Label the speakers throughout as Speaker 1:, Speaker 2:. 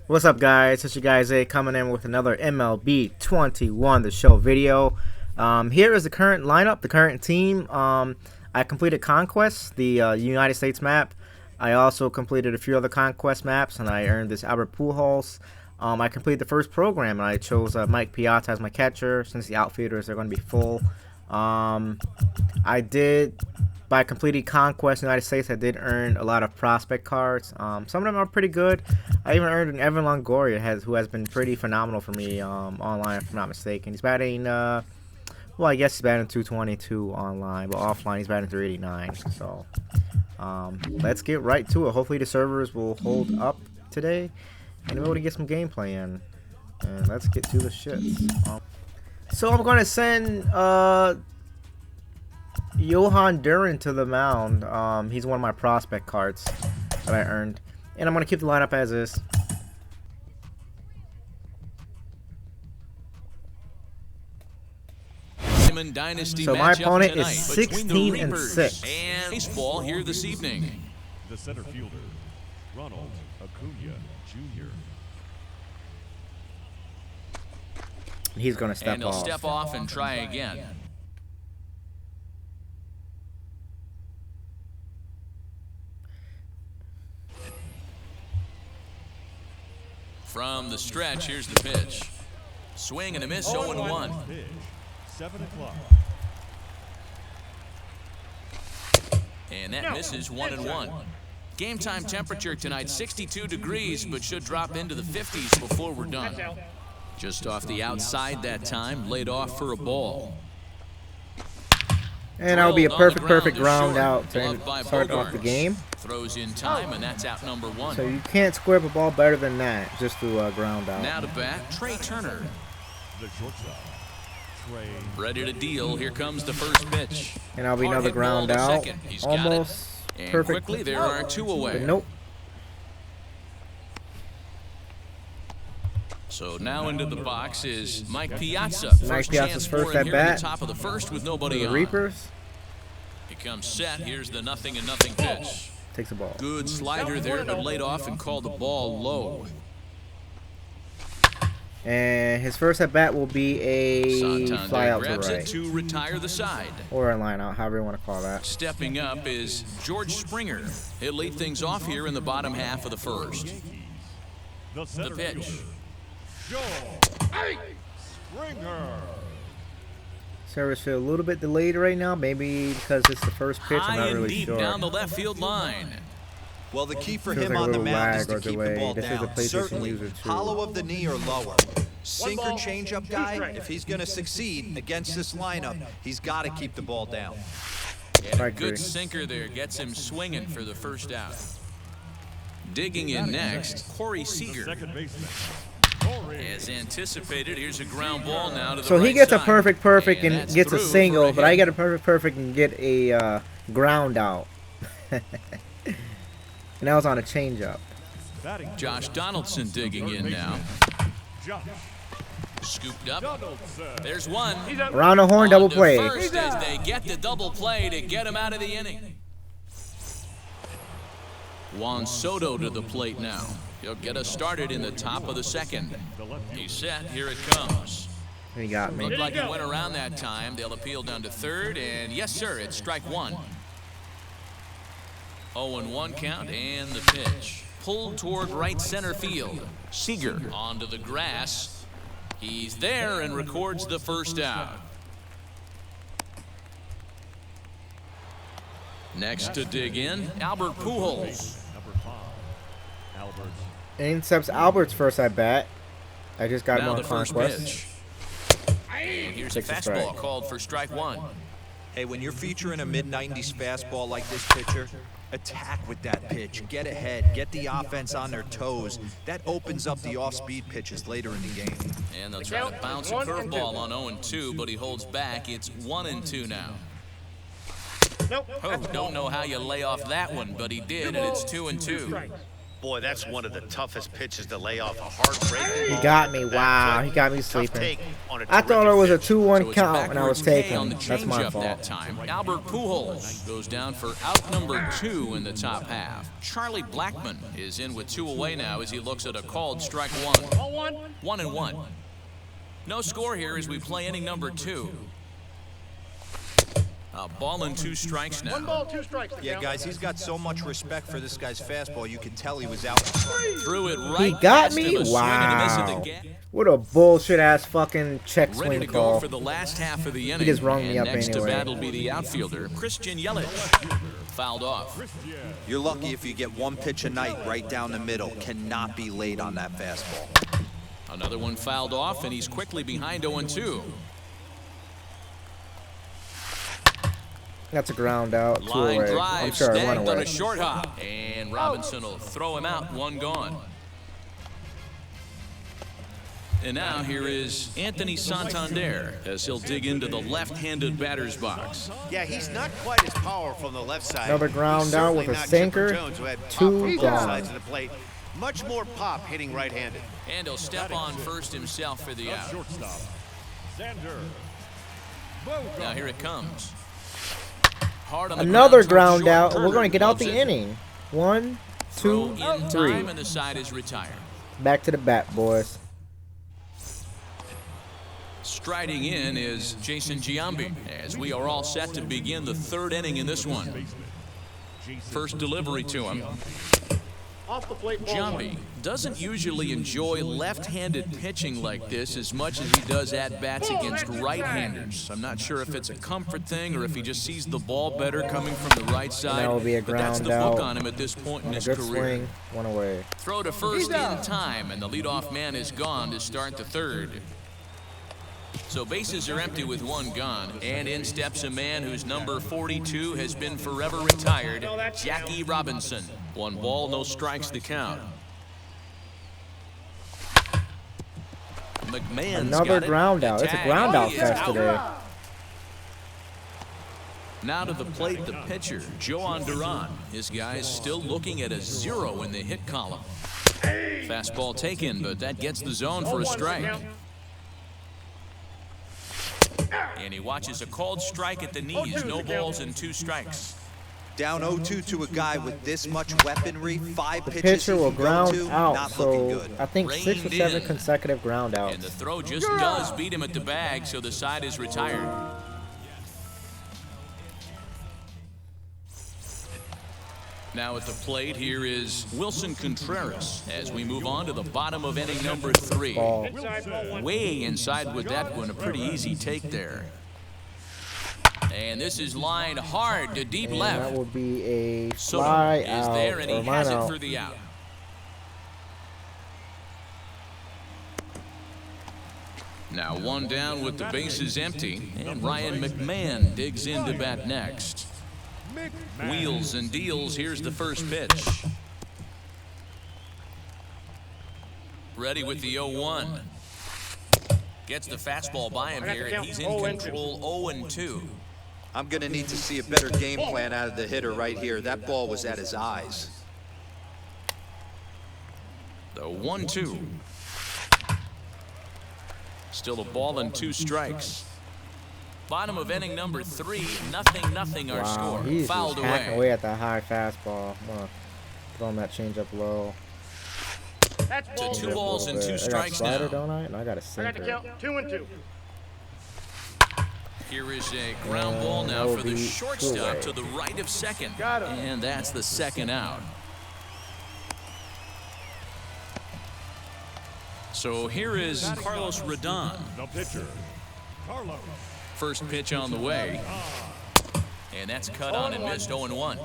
Speaker 1: What's up, guys? It's your guys A coming in with another MLB 21 The Show video. Here is the current lineup, the current team. I completed Conquest, the United States map. I also completed a few other Conquest maps, and I earned this Albert Pujols. I completed the first program, and I chose Mike Piazza as my catcher since the outfielders are going to be full. By completing Conquest United States, I did earn a lot of prospect cards. Some of them are pretty good. I even earned an Evan Longoria, who has been pretty phenomenal for me online, if I'm not mistaken. He's batting, well, I guess he's batting 222 online, but offline he's batting 389. So, let's get right to it. Hopefully the servers will hold up today, and we're able to get some gameplay in. And let's get to the shits. So I'm going to send Johan Duran to the mound. He's one of my prospect cards that I earned, and I'm gonna keep the lineup as is.
Speaker 2: Dynasty
Speaker 1: So my opponent is 16-6.
Speaker 2: And baseball here this evening.
Speaker 3: The center fielder, Ronald Acuna Jr.
Speaker 1: He's gonna step
Speaker 2: and he'll
Speaker 1: off.
Speaker 2: Step off and try again. From the stretch, here's the pitch. Swing and a miss, 0-1.
Speaker 3: 7 o'clock.
Speaker 2: And that misses 1-1. Game time temperature tonight, 62 degrees, but should drop into the 50s before we're done. Just off the outside that time, laid off for a ball.
Speaker 1: And that'll be a perfect ground out to start off the game.
Speaker 2: Throws in time, and that's out number 1.
Speaker 1: So you can't square up a ball better than that, just to ground out.
Speaker 2: Now to bat, Trey Turner.
Speaker 3: The shortstop, Trey.
Speaker 2: Ready to deal. Here comes the first pitch.
Speaker 1: And that'll be another ground out. Almost
Speaker 2: and
Speaker 1: perfect.
Speaker 2: Quickly, there are 2 away.
Speaker 1: But nope.
Speaker 2: So now into the box is Mike Piazza.
Speaker 1: Mike Piazza's first at bat.
Speaker 2: Top of the first with nobody
Speaker 1: The
Speaker 2: on.
Speaker 1: Reapers.
Speaker 2: He comes set. Here's the 0-0 pitch.
Speaker 1: Takes the ball.
Speaker 2: Good slider there, but laid off and called the ball low.
Speaker 1: And his first at bat will be a
Speaker 2: Santander
Speaker 1: fly out to
Speaker 2: grabs it
Speaker 1: right,
Speaker 2: to retire the side.
Speaker 1: or a line out, however you want to call that.
Speaker 2: Stepping up is George Springer. He'll lead things off here in the bottom half of the first. The pitch.
Speaker 3: Springer.
Speaker 1: Service field a little bit delayed right now, maybe because it's the first pitch. I'm
Speaker 2: High
Speaker 1: not
Speaker 2: and
Speaker 1: really
Speaker 2: deep
Speaker 1: sure.
Speaker 2: down the left field line.
Speaker 4: Well, the key for
Speaker 1: Feels
Speaker 4: him
Speaker 1: like a
Speaker 4: on the
Speaker 1: little
Speaker 4: mound is
Speaker 1: lag
Speaker 4: to
Speaker 1: or
Speaker 4: keep
Speaker 1: delay.
Speaker 4: the ball
Speaker 1: This is a
Speaker 4: down.
Speaker 1: PlayStation
Speaker 4: Certainly,
Speaker 1: user too.
Speaker 4: hollow of the knee or lower. Sinker changeup guy, if he's going to succeed against this lineup, he's got to keep the ball down.
Speaker 2: And
Speaker 1: I
Speaker 2: a
Speaker 1: agree.
Speaker 2: good sinker there gets him swinging for the first out. Digging in next, Corey Seager.
Speaker 3: Second baseman.
Speaker 2: As anticipated, here's a ground ball now to the
Speaker 1: So he
Speaker 2: right
Speaker 1: gets a
Speaker 2: side.
Speaker 1: perfect and
Speaker 2: that's
Speaker 1: gets a
Speaker 2: through
Speaker 1: single,
Speaker 2: for
Speaker 1: but I
Speaker 2: hit.
Speaker 1: get a perfect and get a ground out. And that was on a changeup.
Speaker 3: Batting
Speaker 2: Josh Donaldson digging in now.
Speaker 3: Josh
Speaker 2: Scooped up.
Speaker 3: Donaldson.
Speaker 2: There's one.
Speaker 1: Around the horn,
Speaker 2: On
Speaker 1: double
Speaker 2: to
Speaker 1: play.
Speaker 2: First as they get the double play to get him out of the inning. Juan Soto to the plate now. He'll get us started in the top of the second. He's set. Here it comes.
Speaker 1: He got me.
Speaker 2: Looked like he went around that time. They'll appeal down to third, and yes, sir, it's strike 1. 0-1 count, and the pitch. Pulled toward right center field. Seager onto the grass. He's there and records the first out. Next to dig in, Albert Pujols.
Speaker 3: Number 5. Albert.
Speaker 1: Intercepts Albert's first at bat. I just got him
Speaker 2: Now
Speaker 1: on
Speaker 2: the first
Speaker 1: Conquest.
Speaker 2: pitch. And here's a
Speaker 1: Takes a
Speaker 2: fastball
Speaker 1: strike.
Speaker 2: called for strike 1.
Speaker 4: Hey, when you're featuring a mid-90s fastball like this pitcher, attack with that pitch. Get ahead. Get the offense on their toes. That opens up the off-speed pitches later in the game.
Speaker 2: And they'll try to bounce a curveball on 0-2, but he holds back. It's 1-2 now. Oh, don't know how you lay off that one, but he did, and it's 2-2.
Speaker 5: Boy, that's one of the toughest pitches to lay off. A heartbreaking.
Speaker 1: He got me. Wow, he got me
Speaker 5: Tough
Speaker 1: sleeping.
Speaker 5: take on a
Speaker 1: I thought it was a
Speaker 5: terrific
Speaker 1: 2-1
Speaker 2: So it's
Speaker 1: count and I was
Speaker 2: backwards K
Speaker 1: taking.
Speaker 2: on the
Speaker 1: That's my
Speaker 2: changeup that
Speaker 1: fault.
Speaker 2: time. Albert Pujols goes down for out number 2 in the top half. Charlie Blackmon is in with 2 away now as he looks at a called strike 1. 1-1. No score here as we play inning number 2. A ball and 2 strikes now.
Speaker 6: 1 ball, 2 strikes.
Speaker 4: Yeah, guys, he's got so much respect for this guy's fastball. You can tell he was out.
Speaker 2: Threw it right
Speaker 1: He got
Speaker 2: past
Speaker 1: me?
Speaker 2: him, a swing and a miss at the
Speaker 1: Wow.
Speaker 2: gap.
Speaker 1: What a bullshit ass fucking check
Speaker 2: Ready
Speaker 1: swing
Speaker 2: to go
Speaker 1: call.
Speaker 2: for the last half of the inning.
Speaker 1: just rung me
Speaker 2: And
Speaker 1: up
Speaker 2: next
Speaker 1: anyway.
Speaker 2: to bat will be the outfielder, Christian Yelich. Fouled off.
Speaker 4: You're lucky if you get 1 pitch a night right down the middle. Cannot be late on that fastball.
Speaker 2: Another one fouled off, and he's quickly behind 0-2.
Speaker 1: That's a ground out. 2
Speaker 2: Line
Speaker 1: away. I'm
Speaker 2: drive,
Speaker 1: sure I went
Speaker 2: snagged on
Speaker 1: away.
Speaker 2: a short hop. And Robinson will throw him out, 1 gone. And now here is Anthony Santander as he'll dig into the left-handed batter's box.
Speaker 5: Yeah, he's not quite as powerful on the left side.
Speaker 1: Another ground
Speaker 5: He's
Speaker 1: out
Speaker 5: certainly
Speaker 1: with a
Speaker 5: not
Speaker 1: sinker.
Speaker 5: Chipper Jones, who had pop
Speaker 1: 2
Speaker 5: from both
Speaker 1: gone.
Speaker 5: sides of the plate. Much more pop hitting right-handed.
Speaker 2: And he'll step on first himself for the out.
Speaker 3: Shortstop, Xander.
Speaker 2: Now here it comes. Hard on the
Speaker 1: Another
Speaker 2: ground,
Speaker 1: ground
Speaker 2: short
Speaker 1: out, and we're
Speaker 2: Turner
Speaker 1: going to get out
Speaker 2: loves
Speaker 1: the
Speaker 2: it.
Speaker 1: inning. 1,
Speaker 2: Throw
Speaker 1: 2,
Speaker 2: in
Speaker 1: 3.
Speaker 2: time, and the side is retired.
Speaker 1: Back to the bat, boys.
Speaker 2: Striding in is Jason Giambi as we are all set to begin the 3rd inning in this one. First delivery to him.
Speaker 6: Off the plate, ball 1.
Speaker 2: Giambi doesn't usually enjoy left-handed pitching like this as much as he does at-bats against right-handers. I'm not sure if it's a comfort thing or if he just sees the ball better coming from the right side.
Speaker 1: that will be a
Speaker 2: But that's the
Speaker 1: ground
Speaker 2: book
Speaker 1: out.
Speaker 2: on him at this point in
Speaker 1: And a
Speaker 2: his
Speaker 1: good
Speaker 2: career.
Speaker 1: swing. 1 away.
Speaker 2: Throw to first in time, and the leadoff man is gone to start the 3rd. So bases are empty with 1 gone, and in steps a man whose number 42 has been forever retired, Jackie Robinson. 1 ball, no strikes to count. McMahon's
Speaker 1: Another
Speaker 2: got it.
Speaker 1: ground out. It's a
Speaker 2: Tag.
Speaker 1: ground out
Speaker 2: He is
Speaker 1: fest
Speaker 2: out.
Speaker 1: today.
Speaker 2: Now to the plate, the pitcher, Joan Duran. His guys still looking at a 0 in the hit column. Fastball taken, but that gets the zone for a strike. And he watches a called strike at the knees. No balls and 2 strikes.
Speaker 4: Down 0-2 to a guy with this much weaponry. 5
Speaker 1: The
Speaker 4: pitches
Speaker 1: pitcher
Speaker 4: he
Speaker 1: will
Speaker 4: can go
Speaker 1: ground
Speaker 4: to.
Speaker 1: out,
Speaker 4: Not looking
Speaker 1: so
Speaker 4: good.
Speaker 1: I think 6 or
Speaker 2: Reined
Speaker 1: 7
Speaker 2: in.
Speaker 1: consecutive ground
Speaker 2: And the
Speaker 1: outs.
Speaker 2: throw just does beat him at the bag, so the side is retired. Now at the plate, here is Wilson Contreras as we move on to the bottom of inning number 3.
Speaker 1: Ball.
Speaker 6: Inside, ball 1.
Speaker 2: Way inside with that one, a pretty easy take there. And this is lined hard to deep
Speaker 1: And
Speaker 2: left.
Speaker 1: that will be a
Speaker 2: Soto
Speaker 1: fly
Speaker 2: is
Speaker 1: out
Speaker 2: there, and he
Speaker 1: or
Speaker 2: has
Speaker 1: line
Speaker 2: it
Speaker 1: out.
Speaker 2: for the out. Now 1 down with the bases empty, and Ryan McMahon digs in to bat next. Wheels and deals, here's the first pitch. Ready with the 0-1. Gets the fastball by him here, and he's in control 0-2.
Speaker 4: I'm going to need to see a better game plan out of the hitter right here. That ball was at his eyes.
Speaker 2: The 1-2. Still a ball and 2 strikes. Bottom of inning number 3, 0-0 our
Speaker 1: Wow,
Speaker 2: score.
Speaker 1: he's
Speaker 2: Fouled
Speaker 1: just hacking
Speaker 2: away.
Speaker 1: away at that high fastball. I'm gonna throw him that changeup low.
Speaker 6: That's ball
Speaker 2: To 2
Speaker 6: 2.
Speaker 2: balls and 2
Speaker 1: I got
Speaker 2: strikes
Speaker 1: slider,
Speaker 2: now.
Speaker 1: don't I? And I got a
Speaker 6: I got the
Speaker 1: sinker.
Speaker 6: count. 2-2.
Speaker 2: Here is a ground ball now
Speaker 1: that will
Speaker 2: for the
Speaker 1: be
Speaker 2: shortstop
Speaker 1: away.
Speaker 2: to the right of second.
Speaker 6: Got him.
Speaker 2: And that's the 2nd out. So here is Carlos Rodon.
Speaker 3: The pitcher, Carlos.
Speaker 2: First pitch on the way. And that's cut on and missed 0-1.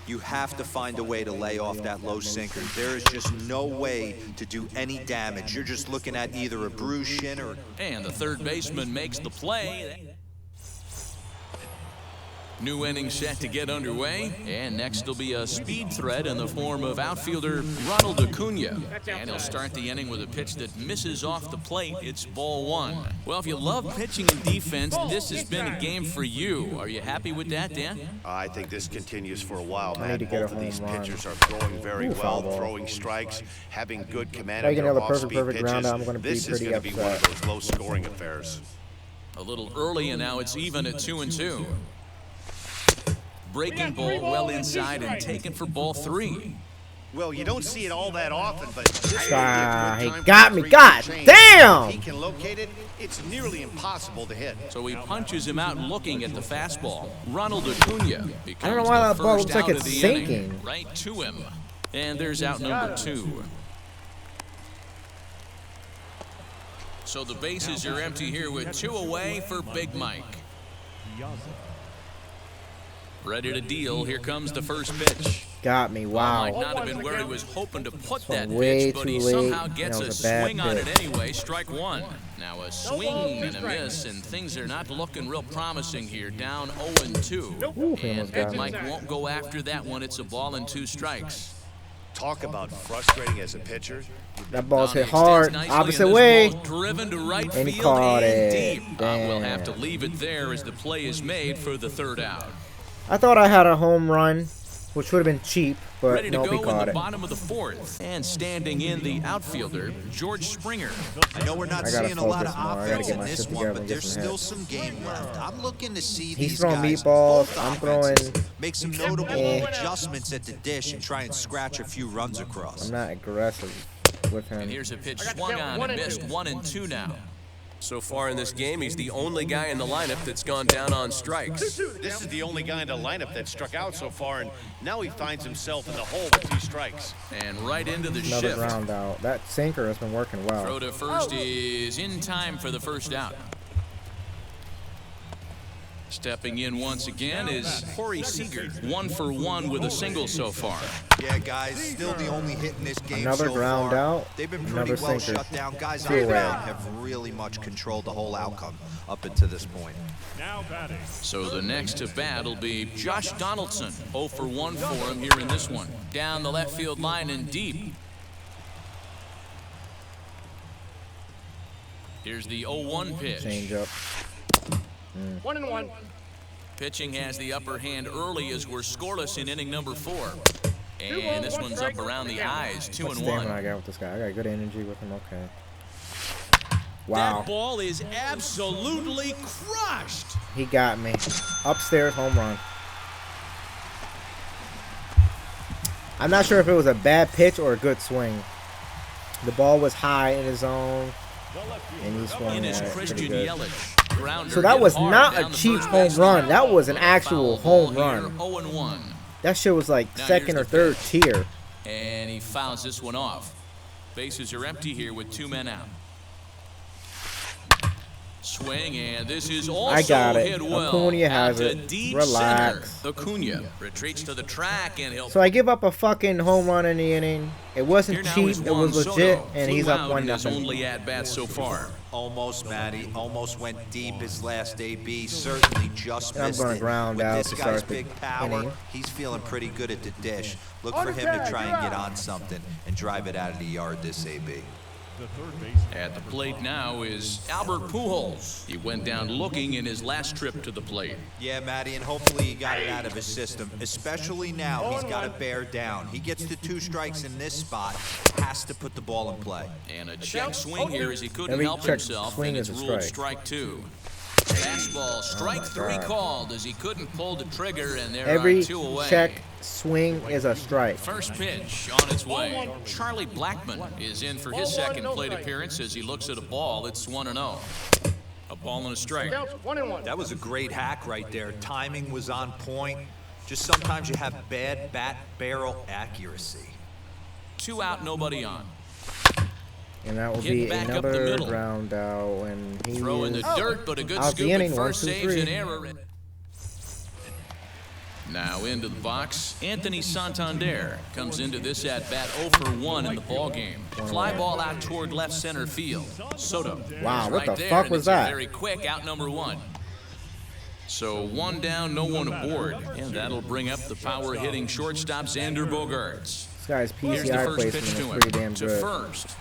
Speaker 4: You have to find a way to lay off that low sinker. There is just no way to do any damage. You're just looking at either a bruised shin or...
Speaker 2: And the third baseman makes the play. New inning set to get underway, and next will be a speed threat in the form of outfielder Ronald Acuna. And he'll start the inning with a pitch that misses off the plate. It's ball one. Well, if you love pitching and defense, this has been a game for you. Are you happy with that, Dan?
Speaker 5: I think this continues for a while,
Speaker 1: I need
Speaker 5: man.
Speaker 1: to get a
Speaker 5: Both of these
Speaker 1: home run.
Speaker 5: pitchers are throwing very
Speaker 1: Ooh, foul
Speaker 5: well,
Speaker 1: ball.
Speaker 5: throwing strikes, having good command
Speaker 1: If I
Speaker 5: of
Speaker 1: get
Speaker 5: their
Speaker 1: another
Speaker 5: off-speed
Speaker 1: perfect
Speaker 5: pitches.
Speaker 1: round, I'm gonna be
Speaker 5: This is
Speaker 1: pretty
Speaker 5: going to be one of
Speaker 1: upset.
Speaker 5: those low-scoring affairs.
Speaker 2: A little early, and now it's even at 2-2. Breaking ball well inside and taken for ball three.
Speaker 5: Well, you don't see it all that often, but this would be
Speaker 1: Ah,
Speaker 5: a good
Speaker 1: he
Speaker 5: time
Speaker 1: got
Speaker 5: for
Speaker 1: me.
Speaker 5: a 3-2
Speaker 1: God
Speaker 5: change.
Speaker 1: damn!
Speaker 5: If he can locate it, it's nearly impossible to hit.
Speaker 2: So he punches him out looking at the fastball. Ronald Acuna becomes
Speaker 1: I don't know why
Speaker 2: the
Speaker 1: that ball
Speaker 2: first
Speaker 1: looks like
Speaker 2: out
Speaker 1: it's
Speaker 2: of the inning.
Speaker 1: sinking.
Speaker 2: Right to him. And there's out number 2. So the bases are empty here with 2 away for Big Mike.
Speaker 3: Piazza.
Speaker 2: Ready to deal. Here comes the first pitch.
Speaker 1: Got me.
Speaker 2: Might
Speaker 1: Wow.
Speaker 2: not have been where he was hoping to put that
Speaker 1: way
Speaker 2: pitch, but he
Speaker 1: too late.
Speaker 2: somehow gets
Speaker 1: That
Speaker 2: a
Speaker 1: was a bad
Speaker 2: swing on it
Speaker 1: pitch.
Speaker 2: anyway. Strike one. Now a swing and a miss, and things are not looking real promising here. Down 0-2.
Speaker 1: Ooh, he
Speaker 2: And
Speaker 1: almost got me.
Speaker 2: Mike won't go after that one. It's a ball and 2 strikes.
Speaker 5: Talk about frustrating as a pitcher.
Speaker 1: That ball's hit
Speaker 2: Downey
Speaker 1: hard.
Speaker 2: extends nicely, and
Speaker 1: Opposite
Speaker 2: this
Speaker 1: way.
Speaker 2: ball's driven to right
Speaker 1: And he
Speaker 2: field
Speaker 1: caught
Speaker 2: and
Speaker 1: it.
Speaker 2: deep. We'll have to
Speaker 1: Damn.
Speaker 2: leave it there as the play is made for the third out.
Speaker 1: I thought I had a home run, which would have been cheap, but
Speaker 2: Ready to
Speaker 1: nope, he
Speaker 2: go in
Speaker 1: caught
Speaker 2: the
Speaker 1: it.
Speaker 2: bottom of the 4th. And standing in the outfielder, George Springer.
Speaker 4: I know we're not
Speaker 1: I gotta
Speaker 4: seeing a lot of
Speaker 1: focus more. I gotta
Speaker 4: offense
Speaker 1: get
Speaker 4: in
Speaker 1: my
Speaker 4: this
Speaker 1: shit
Speaker 4: one,
Speaker 1: together
Speaker 4: but
Speaker 1: and get
Speaker 4: there's
Speaker 1: some
Speaker 4: still
Speaker 1: hits.
Speaker 4: some game left. I'm looking to see
Speaker 1: He's
Speaker 4: these
Speaker 1: throwing
Speaker 4: guys,
Speaker 1: meatballs.
Speaker 4: both
Speaker 1: I'm
Speaker 4: offenses,
Speaker 1: throwing-
Speaker 4: make some notable adjustments at the dish and try and scratch a few runs across.
Speaker 1: I'm not aggressive with him.
Speaker 2: And here's a pitch
Speaker 6: I got
Speaker 2: swung
Speaker 6: count
Speaker 2: on
Speaker 6: 1
Speaker 2: and
Speaker 6: and
Speaker 2: missed.
Speaker 6: 2.
Speaker 2: 1-2 now.
Speaker 7: So far in this game, he's the only guy in the lineup that's gone down on strikes.
Speaker 5: This is the only guy in the lineup that struck out so far, and now he finds himself in the hole with 2 strikes.
Speaker 2: And right into the
Speaker 1: Another
Speaker 2: shift.
Speaker 1: ground out. That sinker has been working
Speaker 2: Throw
Speaker 1: well.
Speaker 2: to first is in time for the first out. Stepping in once again is Corey Seager. 1 for 1 with a single so far.
Speaker 4: Yeah, guys, still the only hit in this game
Speaker 1: Another
Speaker 4: so
Speaker 1: ground
Speaker 4: far.
Speaker 1: out,
Speaker 4: They've been
Speaker 1: another
Speaker 4: pretty well
Speaker 1: sinker.
Speaker 4: shut down. Guys on
Speaker 1: 2
Speaker 4: the
Speaker 1: away.
Speaker 4: mound have really much controlled the whole outcome up until this point.
Speaker 3: Now batting.
Speaker 2: So the next to bat will be Josh Donaldson. 0 for 1 for him here in this one. Down the left field line and deep. Here's the 0-1 pitch.
Speaker 1: Change up.
Speaker 6: 1-1.
Speaker 2: Pitching has the upper hand early as we're scoreless in inning number 4. And this one's up around the eyes,
Speaker 1: What stamina
Speaker 2: 2-1.
Speaker 1: I got with this guy? I got good energy with him. Okay. Wow.
Speaker 2: That ball is absolutely crushed.
Speaker 1: He got me. Upstairs home run. I'm not sure if it was a bad pitch or a good swing. The ball was high in his zone, and he swung
Speaker 2: In
Speaker 1: at
Speaker 2: is
Speaker 1: it pretty
Speaker 2: Christian
Speaker 1: good.
Speaker 2: Yelich. Grounder
Speaker 1: So that
Speaker 2: hit
Speaker 1: was
Speaker 2: hard
Speaker 1: not
Speaker 2: down
Speaker 1: a
Speaker 2: the
Speaker 1: cheap
Speaker 2: first
Speaker 1: home
Speaker 2: baseline.
Speaker 1: run. That was an actual
Speaker 2: Foul
Speaker 1: home
Speaker 2: ball here,
Speaker 1: run.
Speaker 2: 0-1.
Speaker 1: That shit was like
Speaker 2: Now
Speaker 1: second or
Speaker 2: here's the
Speaker 1: third
Speaker 2: pitch.
Speaker 1: tier.
Speaker 2: And he fouls this one off. Bases are empty here with 2 men out. Swing, and this is also
Speaker 1: I got it.
Speaker 2: hit well.
Speaker 1: Acuna has
Speaker 2: Out to
Speaker 1: it.
Speaker 2: deep
Speaker 1: Relax.
Speaker 2: center. Acuna retreats to the track, and he'll.
Speaker 1: So I give up a fucking home run in the inning. It wasn't
Speaker 2: Here now
Speaker 1: cheap.
Speaker 2: is
Speaker 1: It was
Speaker 2: Juan
Speaker 1: legit,
Speaker 2: Soto.
Speaker 1: and
Speaker 2: Flew
Speaker 1: he's up
Speaker 2: out in his
Speaker 1: 1-0.
Speaker 2: only at bat so far.
Speaker 4: Almost, Matty. Almost went deep his last AB. Certainly just
Speaker 1: I'm
Speaker 4: missed
Speaker 1: gonna
Speaker 4: it.
Speaker 1: ground
Speaker 4: With
Speaker 1: out
Speaker 4: this
Speaker 1: to
Speaker 4: guy's
Speaker 1: start the
Speaker 4: big power,
Speaker 1: inning.
Speaker 4: he's feeling pretty good at the dish. Look for him to try and get on something and drive it out of the yard this AB.
Speaker 3: The third baseman.
Speaker 2: At the plate now is Albert Pujols. He went down looking in his last trip to the plate.
Speaker 4: Yeah, Matty, and hopefully he got it out of his system. Especially now, he's got to bear down. He gets the 2 strikes in this spot, has to put the ball in play.
Speaker 2: And a check swing here as he couldn't
Speaker 1: Every
Speaker 2: help
Speaker 1: check
Speaker 2: himself,
Speaker 1: swing
Speaker 2: and it's
Speaker 1: is a
Speaker 2: ruled
Speaker 1: strike.
Speaker 2: strike 2. Fastball, strike 3
Speaker 1: God.
Speaker 2: called as he couldn't pull the trigger, and there
Speaker 1: Every
Speaker 2: are 2 away.
Speaker 1: check swing is a strike.
Speaker 2: First pitch on its way. Charlie Blackmon is in for his second plate appearance as he looks at a ball. It's 1-0. A ball and a strike.
Speaker 6: Counts 1-1.
Speaker 4: That was a great hack right there. Timing was on point. Just sometimes you have bad bat barrel accuracy.
Speaker 2: 2 out, nobody on.
Speaker 1: And that will
Speaker 2: Getting
Speaker 1: be
Speaker 2: back up the
Speaker 1: another
Speaker 2: middle.
Speaker 1: ground out. And he
Speaker 2: Throw in the
Speaker 1: is
Speaker 2: dirt, but a good
Speaker 1: out the
Speaker 2: scoop
Speaker 1: inning.
Speaker 2: at first
Speaker 1: 1, 2,
Speaker 2: saves
Speaker 1: 3.
Speaker 2: an error. Now into the box, Anthony Santander comes into this at-bat 0 for 1 in the ballgame. Fly ball out toward left center field. Soto.
Speaker 1: Wow,
Speaker 2: is
Speaker 1: what
Speaker 2: right
Speaker 1: the
Speaker 2: there,
Speaker 1: fuck
Speaker 2: and
Speaker 1: was
Speaker 2: it's a
Speaker 1: that?
Speaker 2: very quick out number 1. So 1 down, no one aboard. And that'll bring up the power-hitting shortstop Xander Bogaerts.
Speaker 1: This guy's
Speaker 2: Here's the
Speaker 1: PCI
Speaker 2: first pitch
Speaker 1: placement
Speaker 2: to
Speaker 1: is
Speaker 2: him.
Speaker 1: pretty damn
Speaker 2: To
Speaker 1: good.
Speaker 2: first.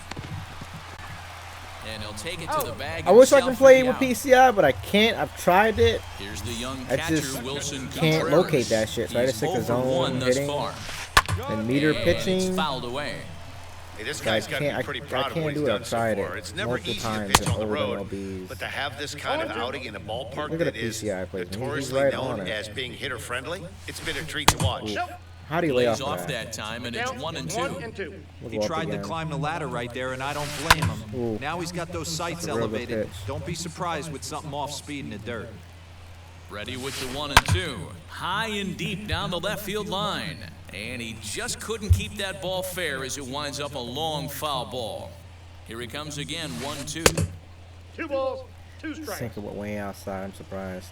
Speaker 2: And he'll take it to the bag.
Speaker 1: I wish I
Speaker 2: himself
Speaker 1: could play
Speaker 2: for
Speaker 1: with
Speaker 2: the out.
Speaker 1: PCI, but I can't. I've tried it.
Speaker 2: Here's the young
Speaker 1: I
Speaker 2: catcher
Speaker 1: just
Speaker 2: Wilson
Speaker 1: can't
Speaker 2: Contreras.
Speaker 1: locate that shit. So I just
Speaker 2: He's
Speaker 1: stick to
Speaker 2: 0 for 1
Speaker 1: zone
Speaker 2: thus
Speaker 1: hitting
Speaker 2: far.
Speaker 1: and meter
Speaker 2: And
Speaker 1: pitching.
Speaker 2: it's fouled away.
Speaker 5: Hey, this
Speaker 1: I
Speaker 5: guy's got to
Speaker 1: can't.
Speaker 5: be pretty
Speaker 1: I
Speaker 5: proud of what
Speaker 1: can't
Speaker 5: he's
Speaker 1: do it.
Speaker 5: done
Speaker 1: I've
Speaker 5: so
Speaker 1: tried
Speaker 5: far.
Speaker 1: it
Speaker 5: It's never
Speaker 1: multiple
Speaker 5: easy to
Speaker 1: times
Speaker 5: pitch
Speaker 1: in
Speaker 5: on the
Speaker 1: older
Speaker 5: road,
Speaker 1: LBs.
Speaker 5: but to have this kind of outing in a ballpark
Speaker 1: Look at
Speaker 5: that
Speaker 1: the
Speaker 5: is
Speaker 1: PCI placement. He's
Speaker 5: notoriously
Speaker 1: right
Speaker 5: known
Speaker 1: on it.
Speaker 5: as being hitter-friendly, it's been a treat to watch.
Speaker 1: Ooh. How do you lay
Speaker 2: Lays
Speaker 1: off
Speaker 2: off
Speaker 1: that?
Speaker 2: that time, and it's 1 and 2.
Speaker 6: 1 and 2.
Speaker 1: We'll
Speaker 4: He
Speaker 1: go up
Speaker 4: tried to
Speaker 1: again.
Speaker 4: climb the ladder right there, and I don't blame him.
Speaker 1: Ooh.
Speaker 4: Now he's got those sights
Speaker 1: That's a real good
Speaker 4: elevated.
Speaker 1: pitch.
Speaker 4: Don't be surprised with something off speed in the dirt.
Speaker 2: Ready with the 1 and 2. High and deep down the left field line. And he just couldn't keep that ball fair as it winds up a long foul ball. Here he comes again, 1-2.
Speaker 6: 2 balls, 2 strikes.
Speaker 1: Think it went way outside. I'm surprised.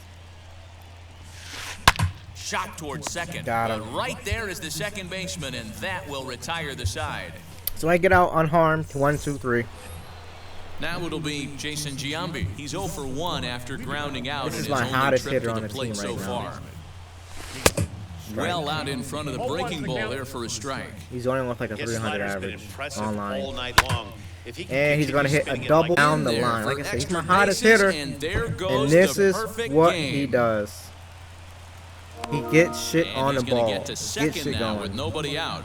Speaker 2: Shot towards second.
Speaker 1: Got him.
Speaker 2: But right there is the second baseman, and that will retire the side.
Speaker 1: So I get out unharmed. 1, 2, 3.
Speaker 2: Now it'll be Jason Giambi. He's 0 for 1 after grounding out
Speaker 1: This
Speaker 2: in
Speaker 1: is
Speaker 2: his
Speaker 1: my
Speaker 2: only
Speaker 1: hottest
Speaker 2: trip
Speaker 1: hitter
Speaker 2: to
Speaker 1: on
Speaker 2: the
Speaker 1: the
Speaker 2: plate
Speaker 1: team
Speaker 2: so
Speaker 1: right now.
Speaker 2: far. Well out in front of the breaking ball there for a strike.
Speaker 1: He's only with like a
Speaker 5: His
Speaker 1: 300
Speaker 5: slider's been
Speaker 1: average
Speaker 5: impressive
Speaker 1: online.
Speaker 5: all night long. If he can
Speaker 1: And he's going to
Speaker 5: continue
Speaker 1: hit a
Speaker 5: spinning it like
Speaker 1: double down the
Speaker 2: There
Speaker 1: line.
Speaker 2: for
Speaker 1: Like I said, he's
Speaker 2: extra
Speaker 1: my hottest
Speaker 2: bases,
Speaker 1: hitter.
Speaker 2: And there goes
Speaker 1: And this
Speaker 2: the
Speaker 1: is
Speaker 2: perfect
Speaker 1: what
Speaker 2: game.
Speaker 1: he does. He gets shit
Speaker 2: And
Speaker 1: on the
Speaker 2: he's gonna
Speaker 1: ball.
Speaker 2: get to
Speaker 1: Gets
Speaker 2: second
Speaker 1: shit
Speaker 2: now with
Speaker 1: going.
Speaker 2: nobody out.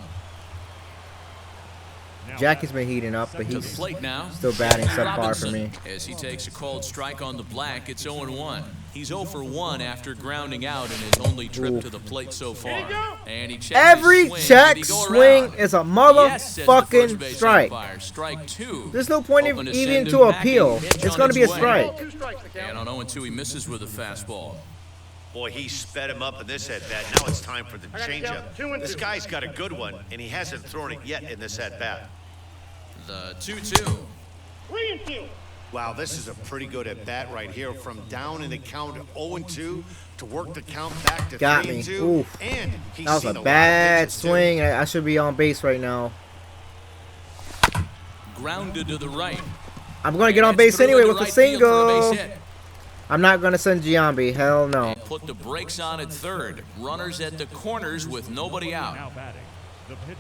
Speaker 1: Jackie's been heating up, but
Speaker 2: To the
Speaker 1: he's
Speaker 2: plate now.
Speaker 1: still batting subpar for
Speaker 2: Robinson,
Speaker 1: me.
Speaker 2: as he takes a cold strike on the black, it's 0-1. He's 0 for 1 after grounding out in his only trip
Speaker 1: Ooh.
Speaker 2: to the plate so far. And he checks
Speaker 1: Every
Speaker 2: his swing.
Speaker 1: check
Speaker 2: Did he go
Speaker 1: swing
Speaker 2: around?
Speaker 1: is a
Speaker 2: Yes, says the first
Speaker 1: motherfucking
Speaker 2: base
Speaker 1: strike.
Speaker 2: umpire. Strike 2.
Speaker 1: There's no point
Speaker 2: Hoping
Speaker 1: in
Speaker 2: to
Speaker 1: even
Speaker 2: send
Speaker 1: to
Speaker 2: him packing.
Speaker 1: appeal.
Speaker 2: Pitch
Speaker 1: It's
Speaker 2: on
Speaker 1: going to be a
Speaker 2: its way.
Speaker 1: strike.
Speaker 6: 2 strikes the count.
Speaker 2: And on 0-2, he misses with a fastball.
Speaker 5: Boy, he sped him up in this at-bat. Now it's time for the
Speaker 6: I got it down,
Speaker 5: changeup.
Speaker 6: 2 and
Speaker 5: This
Speaker 6: 2.
Speaker 5: guy's got a good one, and he hasn't thrown it yet in this at-bat.
Speaker 2: The 2-2.
Speaker 6: 3 and 2.
Speaker 5: Wow, this is a pretty good at-bat right here. From down in the count 0-2 to work the count back to
Speaker 1: Got me.
Speaker 5: 3-2.
Speaker 1: Oof.
Speaker 5: And he's
Speaker 1: That was
Speaker 5: seen
Speaker 1: a
Speaker 5: lot of
Speaker 1: bad
Speaker 5: pitches, too.
Speaker 1: swing. I should be on base right now.
Speaker 2: Grounded to the right.
Speaker 1: I'm going to get on
Speaker 2: And
Speaker 1: base
Speaker 2: through
Speaker 1: anyway
Speaker 2: into
Speaker 1: with a
Speaker 2: right field for a
Speaker 1: single.
Speaker 2: base hit.
Speaker 1: I'm not going to send Giambi. Hell no.
Speaker 2: And put the brakes on at third. Runners at the corners with nobody out.
Speaker 3: Now batting, the pitcher.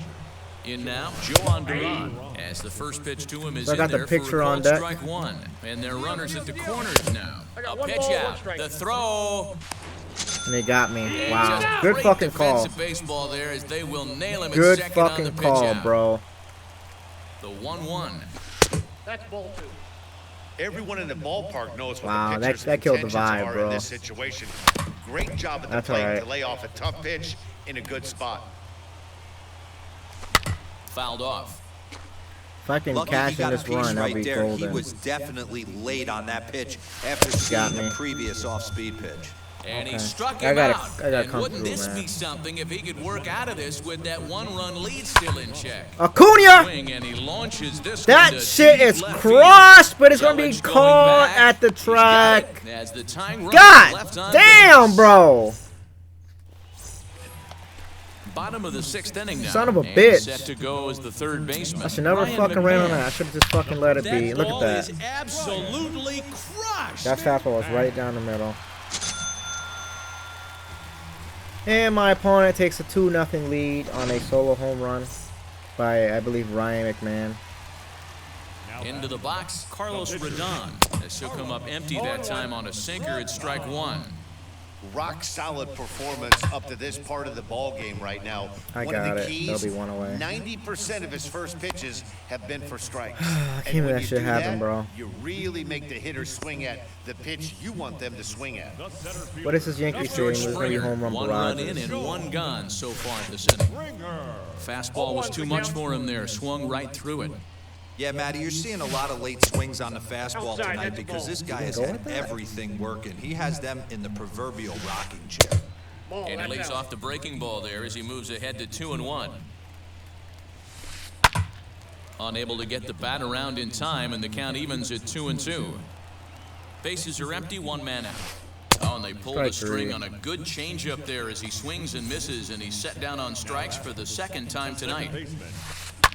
Speaker 2: In now, Joan Duran. As the first pitch to him is
Speaker 1: So I got
Speaker 2: in
Speaker 1: the
Speaker 2: there
Speaker 1: picture
Speaker 2: for a
Speaker 1: on
Speaker 2: called
Speaker 1: deck.
Speaker 2: strike 1. And they're runners at the corners now.
Speaker 6: I got
Speaker 2: A
Speaker 6: one
Speaker 2: pitch
Speaker 6: ball, 1
Speaker 2: out.
Speaker 6: strike.
Speaker 2: The throw.
Speaker 1: And they got me.
Speaker 2: And
Speaker 1: Wow.
Speaker 2: just
Speaker 1: Good
Speaker 2: great
Speaker 1: fucking call.
Speaker 2: defensive baseball there as they will nail him at
Speaker 1: Good
Speaker 2: second on the
Speaker 1: fucking
Speaker 2: pitch
Speaker 1: call,
Speaker 2: out.
Speaker 1: bro.
Speaker 2: The 1-1.
Speaker 6: That's ball 2.
Speaker 5: Everyone in the ballpark knows what
Speaker 1: Wow,
Speaker 5: the
Speaker 1: that-
Speaker 5: pitcher's
Speaker 1: that killed the
Speaker 5: intentions
Speaker 1: vibe,
Speaker 5: are
Speaker 1: bro.
Speaker 5: in this situation. Great job at the
Speaker 1: That's
Speaker 5: plate
Speaker 1: alright.
Speaker 5: to lay off a tough pitch in a good spot.
Speaker 2: Fouled off.
Speaker 1: If I can
Speaker 4: Lucky
Speaker 1: cash
Speaker 4: he
Speaker 1: in
Speaker 4: got a
Speaker 1: this
Speaker 4: piece
Speaker 1: run, I'll
Speaker 4: right
Speaker 1: be
Speaker 4: there. He
Speaker 1: golden.
Speaker 4: was definitely late on that pitch after
Speaker 1: Got
Speaker 4: seeing
Speaker 1: me.
Speaker 4: the previous off-speed pitch.
Speaker 2: And he
Speaker 1: Okay.
Speaker 2: struck
Speaker 1: I
Speaker 2: him
Speaker 1: gotta-
Speaker 2: out.
Speaker 1: I gotta
Speaker 2: And
Speaker 1: come
Speaker 2: wouldn't
Speaker 1: through,
Speaker 2: this
Speaker 1: man.
Speaker 2: be something if he could work out of this with that 1-run lead still in check?
Speaker 1: Acuna!
Speaker 2: Swing, and he launches this
Speaker 1: That
Speaker 2: one to
Speaker 1: shit
Speaker 2: deep
Speaker 1: is
Speaker 2: left field.
Speaker 1: crushed, but it's going to be
Speaker 2: Yelich going
Speaker 1: caught
Speaker 2: back.
Speaker 1: at the
Speaker 2: He's got
Speaker 1: track.
Speaker 2: it as the tying run
Speaker 1: God
Speaker 2: left on
Speaker 1: damn,
Speaker 2: base.
Speaker 1: bro.
Speaker 2: Bottom of the 6th inning now.
Speaker 1: Son of a
Speaker 2: And
Speaker 1: bitch.
Speaker 2: set to go as the third baseman.
Speaker 1: I should never
Speaker 2: Ryan
Speaker 1: fucking ran on
Speaker 2: McMahon.
Speaker 1: that. I should have just fucking let it be. Look at
Speaker 2: ball
Speaker 1: that.
Speaker 2: is absolutely crushed.
Speaker 1: That fastball was right down the middle. And my opponent takes a 2-0 lead on a solo home run by, I believe, Ryan McMahon.
Speaker 2: Into the box, Carlos Rodon. As he'll come up empty that time on a sinker at strike 1.
Speaker 5: Rock solid performance up to this part of the ball game right now.
Speaker 1: I
Speaker 5: One of
Speaker 1: got
Speaker 5: the
Speaker 1: it.
Speaker 5: keys,
Speaker 1: They'll be one away.
Speaker 5: 90% of his first pitches have been for strikes.
Speaker 1: I
Speaker 5: And
Speaker 1: can't believe
Speaker 5: when
Speaker 1: that
Speaker 5: you
Speaker 1: shit
Speaker 5: do
Speaker 1: happened,
Speaker 5: that,
Speaker 1: bro.
Speaker 5: You really make the hitter swing at the pitch you want them to swing at.
Speaker 3: The center fielder.
Speaker 1: What is this Yankee
Speaker 2: George
Speaker 1: Stadium? There's going to be
Speaker 2: Springer,
Speaker 1: home run
Speaker 2: 1 run in
Speaker 1: barrages.
Speaker 2: and 1 gone so far this inning.
Speaker 3: Springer.
Speaker 2: Fastball was too much for him there. Swung right through it.
Speaker 4: Yeah, Matty, you're seeing a lot of late swings on the fastball
Speaker 6: Outside,
Speaker 4: tonight
Speaker 6: that's
Speaker 4: because
Speaker 6: ball.
Speaker 4: this guy has
Speaker 1: go
Speaker 4: had
Speaker 1: with that?
Speaker 4: everything working. He has them in the proverbial rocking chair.
Speaker 6: Ball,
Speaker 2: And he
Speaker 6: that's
Speaker 2: leads
Speaker 6: out.
Speaker 2: off the breaking ball there as he moves ahead to 2-1. Unable to get the bat around in time, and the count evens at 2-2. Bases are empty, 1 man out. Oh, and they pull the
Speaker 1: Strike
Speaker 2: string
Speaker 1: three.
Speaker 2: on a good changeup there as he swings and misses, and he's set down on strikes for the 2nd time tonight.
Speaker 3: Baseman.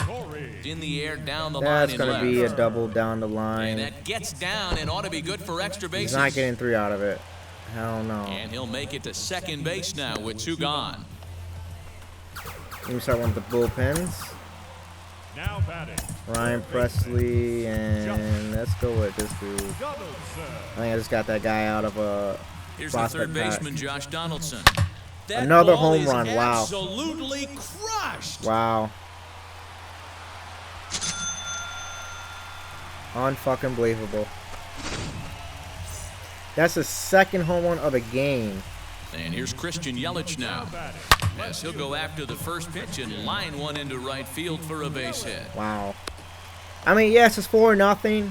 Speaker 3: Corey.
Speaker 2: In the air, down the line
Speaker 1: That's
Speaker 2: in
Speaker 1: going to
Speaker 2: left.
Speaker 1: be a double down the
Speaker 2: And
Speaker 1: line.
Speaker 2: that gets down and ought to be good for extra bases.
Speaker 1: He's not getting 3 out of it. Hell no.
Speaker 2: And he'll make it to second base now with 2 gone.
Speaker 1: Let me start one of the bullpens.
Speaker 3: Now batting.
Speaker 1: Ryan Presley, and let's go with this dude.
Speaker 3: Donaldson.
Speaker 1: I think I just got that guy out of a
Speaker 2: Here's the
Speaker 1: prospect
Speaker 2: third
Speaker 1: pack.
Speaker 2: baseman, Josh Donaldson. That
Speaker 1: Another
Speaker 2: ball
Speaker 1: home
Speaker 2: is
Speaker 1: run. Wow.
Speaker 2: Absolutely crushed.
Speaker 1: Wow. Unfucking believable. That's the second home run of the game.
Speaker 2: And here's Christian Yelich now, as he'll go after the first pitch and line one into right field for a base hit.
Speaker 1: Wow. I mean, yes, it's 4-0.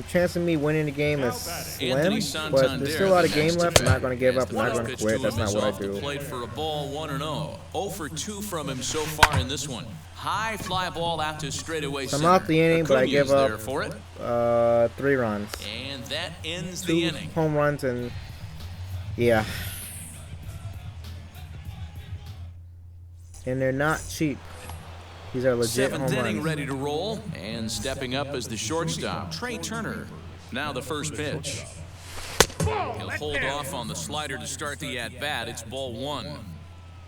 Speaker 1: Chance of me winning the game is
Speaker 2: Anthony
Speaker 1: slim, but
Speaker 2: Santander,
Speaker 1: there's still a lot of
Speaker 2: the
Speaker 1: game
Speaker 2: next
Speaker 1: left. I'm
Speaker 2: to
Speaker 1: not going to give
Speaker 2: bat.
Speaker 1: up. I'm not going to
Speaker 2: Pitch
Speaker 1: quit.
Speaker 2: to
Speaker 1: That's
Speaker 2: him
Speaker 1: not
Speaker 2: is
Speaker 1: what I
Speaker 2: off the
Speaker 1: do.
Speaker 2: plate for a ball, 1-0. 0 for 2 from him so far in this one. High fly ball out to straightaway
Speaker 1: So I'm
Speaker 2: center.
Speaker 1: out the inning, but I
Speaker 2: Acuña's
Speaker 1: give up
Speaker 2: there for it.
Speaker 1: 3 runs.
Speaker 2: And that ends
Speaker 1: 2
Speaker 2: the inning.
Speaker 1: home runs, and yeah. And they're not cheap. These are legit home
Speaker 2: Seventh inning
Speaker 1: runs.
Speaker 2: ready to roll, and stepping up as the shortstop, Trey Turner. Now the first pitch. He'll hold off on the slider to start the at-bat. It's ball 1.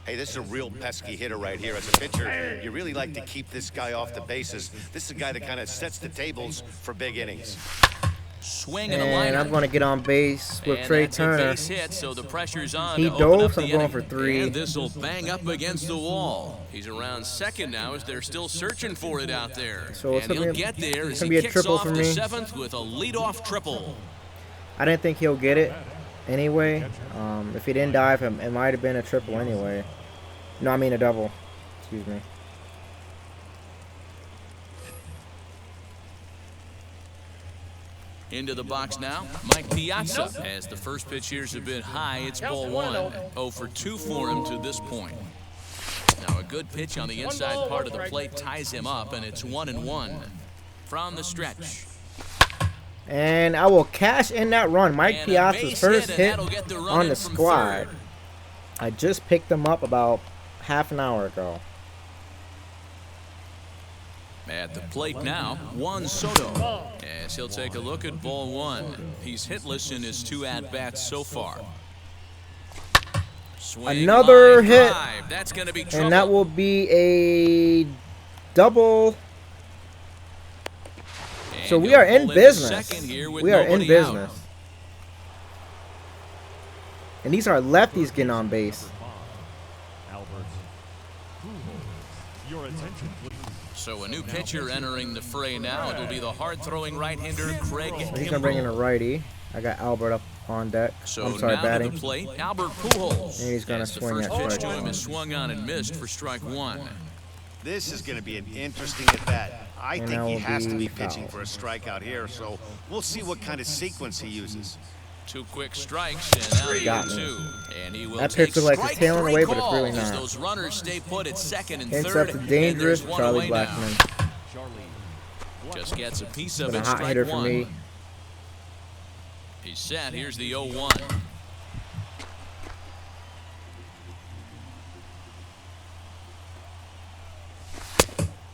Speaker 5: Hey, this is a real pesky hitter right here. As a pitcher, you really like to keep this guy off the bases. This is a guy that kind of sets the tables for big innings.
Speaker 2: Swing and a
Speaker 1: And
Speaker 2: liner.
Speaker 1: I'm going to get on base with
Speaker 2: And
Speaker 1: Trey
Speaker 2: that's a
Speaker 1: Turner.
Speaker 2: base hit, so the pressure's on
Speaker 1: He
Speaker 2: to open
Speaker 1: dove,
Speaker 2: up
Speaker 1: so
Speaker 2: the
Speaker 1: I'm going
Speaker 2: inning.
Speaker 1: for 3.
Speaker 2: And this will bang up against the wall. He's around second now as they're still searching for it out there.
Speaker 1: So it's
Speaker 2: and
Speaker 1: gonna
Speaker 2: he'll
Speaker 1: be a-
Speaker 2: get there
Speaker 1: it's
Speaker 2: as
Speaker 1: gonna
Speaker 2: he
Speaker 1: be a
Speaker 2: kicks
Speaker 1: triple
Speaker 2: off
Speaker 1: for
Speaker 2: the
Speaker 1: me.
Speaker 2: 7th with a leadoff triple.
Speaker 1: I didn't think he'll get it anyway. If he didn't dive, it might have been a triple anyway. No, I mean a double. Excuse me.
Speaker 2: Into the box now, Mike Piazza. As the first pitch here's a bit high, it's ball 1. 0 for 2 for him to this point. Now a good pitch on the inside part of the plate ties him up, and it's 1-1 from the stretch.
Speaker 1: And I will cash in that run. Mike
Speaker 2: And a
Speaker 1: Piazza's
Speaker 2: base
Speaker 1: first
Speaker 2: hit, and
Speaker 1: hit
Speaker 2: that'll get the run
Speaker 1: on
Speaker 2: in
Speaker 1: the
Speaker 2: from
Speaker 1: squad.
Speaker 2: third.
Speaker 1: I just picked him up about half an hour ago.
Speaker 2: At the plate now, Juan Soto. As he'll take a look at ball 1. He's hitless in his 2 at-bats so far. Swing,
Speaker 1: Another
Speaker 2: line
Speaker 1: hit.
Speaker 2: drive. That's going to be trouble.
Speaker 1: And that will be a double.
Speaker 2: And
Speaker 1: So we
Speaker 2: he'll
Speaker 1: are in
Speaker 2: pull into
Speaker 1: business.
Speaker 2: second here with
Speaker 1: We are in
Speaker 2: nobody
Speaker 1: business.
Speaker 2: out.
Speaker 1: And these are lefties getting on base.
Speaker 3: Albert. Pujols. Your attention, please.
Speaker 2: So a new pitcher entering the fray now. It'll be the hard-throwing right-hander Craig
Speaker 1: He's going to bring in a
Speaker 2: Kimbrell.
Speaker 1: righty. I got Albert up on deck.
Speaker 2: So
Speaker 1: I'm sorry,
Speaker 2: now
Speaker 1: batting.
Speaker 2: to the plate, Albert Pujols.
Speaker 1: And he's gonna
Speaker 2: As the
Speaker 1: swing
Speaker 2: first
Speaker 1: at
Speaker 2: pitch
Speaker 1: strike
Speaker 2: to him
Speaker 1: one.
Speaker 2: is swung on and missed for strike 1.
Speaker 5: This is going to be an interesting at-bat. I
Speaker 1: And
Speaker 5: think
Speaker 1: that
Speaker 5: he
Speaker 1: will
Speaker 5: has to
Speaker 1: be
Speaker 5: be pitching
Speaker 1: foul.
Speaker 5: for a strikeout here, so we'll see what kind of sequence he uses.
Speaker 2: 2 quick strikes, and now the
Speaker 1: Got me.
Speaker 2: 0-2. And he will
Speaker 1: That
Speaker 2: take
Speaker 1: pitch looked like it's
Speaker 2: strike
Speaker 1: tailing
Speaker 2: 3
Speaker 1: away, but it's really
Speaker 2: calls as
Speaker 1: not.
Speaker 2: those runners stay put at second and
Speaker 1: Hints
Speaker 2: third.
Speaker 1: up to
Speaker 2: and
Speaker 1: dangerous
Speaker 2: there's one
Speaker 1: Charlie
Speaker 2: away now.
Speaker 1: Blackmon.
Speaker 2: Just gets a piece of
Speaker 1: Been a
Speaker 2: it,
Speaker 1: hot
Speaker 2: strike
Speaker 1: hitter for
Speaker 2: 1.
Speaker 1: me.
Speaker 2: He's set. Here's the 0-1.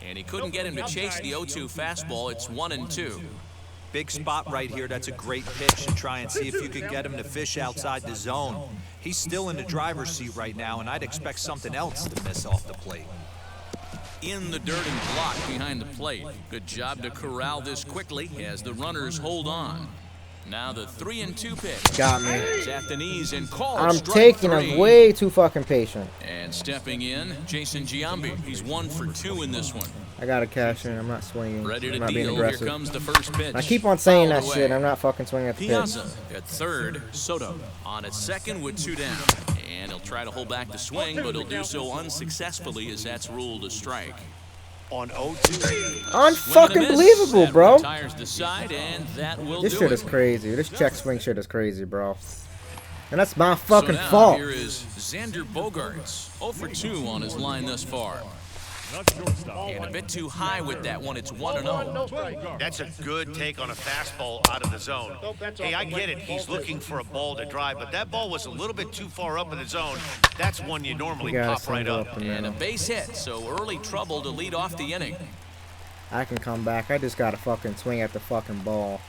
Speaker 2: And he couldn't get him to chase the 0-2 fastball. It's 1-2.
Speaker 4: Big spot right here. That's a great pitch to try and see if you could get him to fish outside the zone. He's still in the driver's seat right now, and I'd expect something else to miss off the plate.
Speaker 2: In the dirt and block behind the plate. Good job to corral this quickly as the runners hold on. Now the 3-2 pitch.
Speaker 1: Got me.
Speaker 2: It's at the knees and called.
Speaker 1: I'm
Speaker 2: strike
Speaker 1: taking
Speaker 2: 3.
Speaker 1: him way too fucking patient.
Speaker 2: And stepping in, Jason Giambi. He's 1 for 2 in this one.
Speaker 1: I got to cash in. I'm not swinging.
Speaker 2: Ready
Speaker 1: I'm
Speaker 2: to
Speaker 1: not being
Speaker 2: deal. Here
Speaker 1: aggressive.
Speaker 2: comes the first pitch.
Speaker 1: I keep on saying that
Speaker 2: Fouled
Speaker 1: shit.
Speaker 2: away.
Speaker 1: I'm not fucking swinging at the pitch.
Speaker 2: Piazza at third. Soto on at second with 2 down. And he'll try to hold back the swing, but he'll do so unsuccessfully as that's ruled a strike.
Speaker 5: On 0-2.
Speaker 1: Unfucking believable, bro.
Speaker 2: Retires the side, and that will
Speaker 1: This
Speaker 2: do
Speaker 1: shit
Speaker 2: it.
Speaker 1: is crazy. This check swing shit is crazy, bro. And that's my
Speaker 2: So
Speaker 1: fucking
Speaker 2: now
Speaker 1: fault.
Speaker 2: here is Xander Bogaerts, 0 for 2 on his line thus far.
Speaker 3: The shortstop.
Speaker 2: And a bit too high with that one. It's 1-0.
Speaker 6: No strike.
Speaker 5: That's a good take on a fastball out of the zone. Hey, I get it. He's looking for a ball to drive, but that ball was a little bit too far up in the zone. That's one you normally
Speaker 1: You gotta
Speaker 5: pop right
Speaker 1: single
Speaker 5: up.
Speaker 1: up the
Speaker 2: And a
Speaker 1: middle.
Speaker 2: base hit, so early trouble to lead off the inning.
Speaker 1: I can come back. I just gotta fucking swing at the fucking ball.